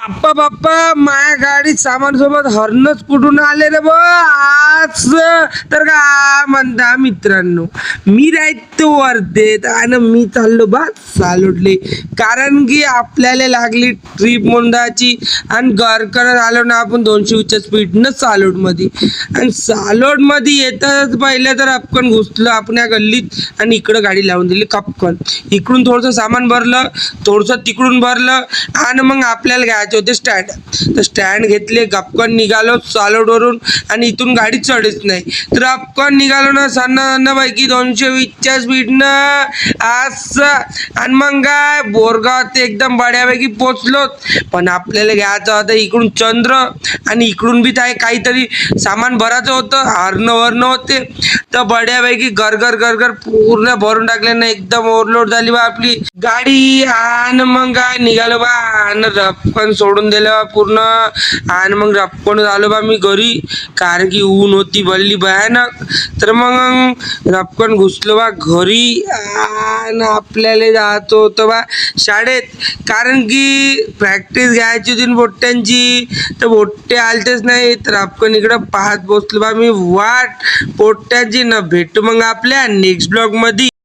बाप्पा बाप्पा माया गाडीत सामान सोबत हरणच कुठून आले रे आज तर का म्हणता मित्रांनो, मी राहतो वर्धेत आणि मी चाललो बा सालोडले. कारण की आपल्याला लागली ट्रिप मंदाची आणि घरकडे आलो ना आपण 200च्या स्पीडनं सालोड मध्ये. आणि सालोड मध्ये येतात पहिले तर आपण घुसलो आपण या गल्लीत आणि इकडं गाडी लावून दिली कपकन. इकडून थोडंसं सामान भरलं, थोडंसं तिकडून भरलं आणि मग आपल्याला घ्यायचे होते स्टँड. तर स्टँड घेतले, गपकन निघालो सालोडवरून आणि इथून गाडी चढच नाही. तर गपकन निघालो ना सन्न पैकी 220च्या स्पीडनं असं. आणि मग काय बोरगाव एकदम बड्यापैकी पोचलो. पण आपल्याला घ्यायचं होतं इकडून चंद्र आणि इकडून बी काहीतरी सामान भरायचं होतं. हरणं होते तर बड्यापैकी गरगर पूर्ण भरून टाकल्यानं एकदम ओव्हरलोड झाली बा आपली गाडी. आणि मग काय निघालो बा आणि रपकन सोडून दिलं पूर्ण. आणि मग रपकन आलो बा मी घरी, कारण की ऊन होती भरली भयानक. तर मग रपकन घुसलो बा घरी आणि आपल्याला जायचं होतं बा शाळेत. कारण की प्रॅक्टिस घ्यायची होती बोट्यांची, तर बोट्टे आलतेच नाही. तर रपकन इकडं पाहत बसलो बा मी वाट पोट्ट्याची. न भेटू मग आपल्या नेक्स्ट ब्लॉग मध्ये.